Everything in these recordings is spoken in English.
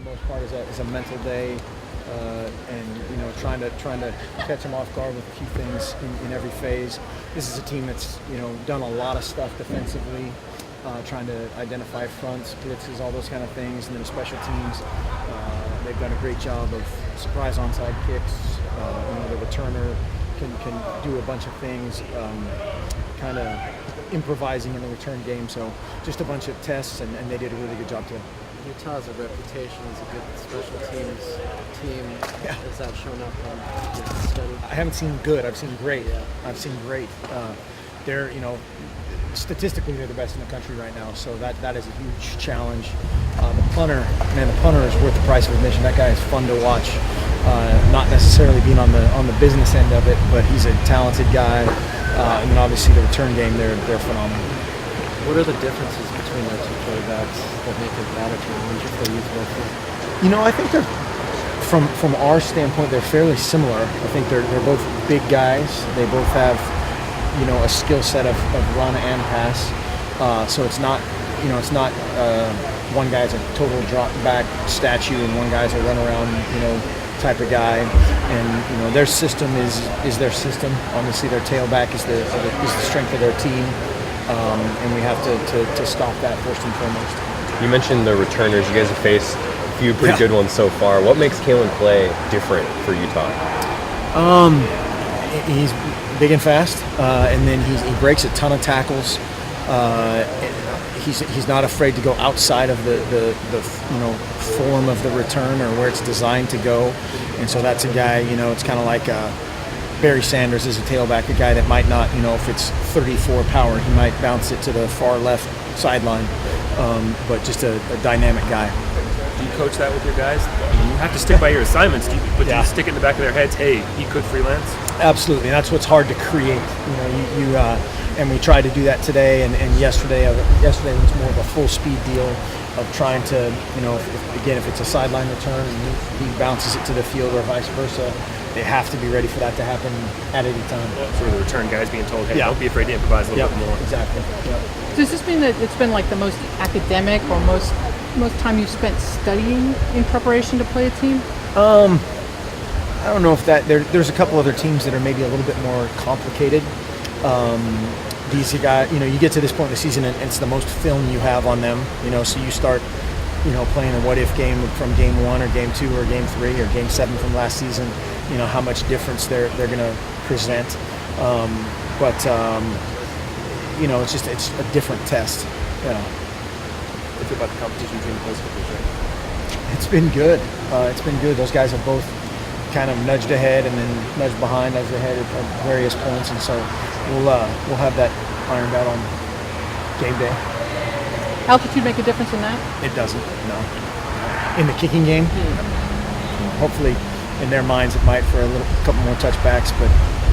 most part is a mental day, and trying to catch them off guard with a few things in every phase. This is a team that's done a lot of stuff defensively, trying to identify fronts, blitzes, all those kind of things, and then special teams. They've done a great job of surprise onside kicks. The returner can do a bunch of things, kind of improvising in the return game. So just a bunch of tests, and they did a really good job today. Utah has a reputation as a good special teams team. Yeah. Has that shown up on your study? I haven't seen good. I've seen great. Yeah. I've seen great. They're, statistically they're the best in the country right now. So that is a huge challenge. The punter is worth the price of admission. That guy is fun to watch. Not necessarily being on the business end of it, but he's a talented guy. And then obviously the return game, they're phenomenal. What are the differences between the two quarterbacks that make it better to the youth work? I think they're from our standpoint they're fairly similar. I think they're both big guys. They both have a skill set of run and pass. So it's not one guy's a total drop back statue and one guy's a run around type of guy. And their system is their system. Obviously their tailback is the strength of their team. And we have to stop that first and foremost. You mentioned the returners. You guys have faced a few pretty good ones so far. What makes Kalen Clay different for Utah? He's big and fast, and then he breaks a ton of tackles. He's not afraid to go outside of the form of the return or where it's designed to go. And so that's a guy, it's kind of like Barry Sanders is a tailback, a guy that might not, if it's 34 power, he might bounce it to the far left sideline, but just a dynamic guy. Do you coach that with your guys? You have to stick by your assignments, do you stick it in the back of their heads, hey, he could freelance? Absolutely, that's what's hard to create. And we tried to do that today, and yesterday was more of a full speed deal of trying to, if it's a sideline return and he bounces it to the field or vice versa, they have to be ready for that to happen at any time. So the return guys being told, hey, don't be afraid to improvise a little bit more. Exactly. Yep. Does this mean that it's been like the most academic or most time you've spent studying in preparation to play a team? I don't know if that there's a couple other teams that are maybe a little bit more complicated. These guys, you get to this point in the season and it's the most film you have on them. So you start, playing a what if game from game 1 or game 2 or game 3 or game 7 from last season. How much difference they're going to present. It's a different test. What's about the competition between the place coaches? It's been good. Those guys have both kind of nudged ahead and then nudged ahead at various points, and so we'll have that ironed out on game day. Altitude make a difference in that? It doesn't. No. In the kicking game, hopefully, in their minds, it might for a couple more touchbacks, but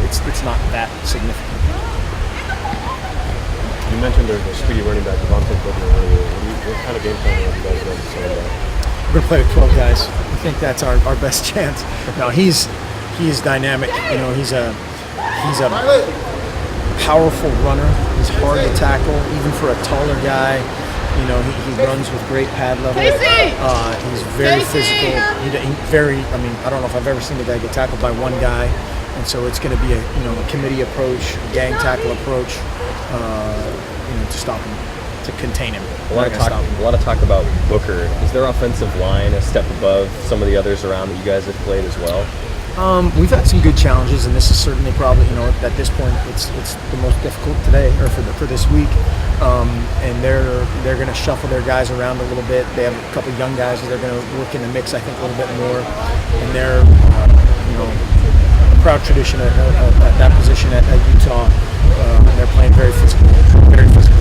it's not that significant. You mentioned there's a speedy running back, Devontae Copeland earlier. What kind of game plan have you guys done to set him up? We're going to play with 12 guys. I think that's our best chance. No, he's dynamic. He's a powerful runner. He's hard to tackle, even for a taller guy. He runs with great pad level. He's very physical. I don't know if I've ever seen a guy get tackled by one guy. And so it's going to be a committee approach, a gang tackle approach, to stop him, to contain him. A lot of talk about Booker. Is their offensive line a step above some of the others around that you guys have played as well? We've had some good challenges, and this is certainly probably, at this point, it's the most difficult today or for this week. And they're going to shuffle their guys around a little bit. They have a couple young guys that they're going to work in the mix, I think, a little bit more. And they're, a proud tradition at that position at Utah. And they're playing very physical, very physical.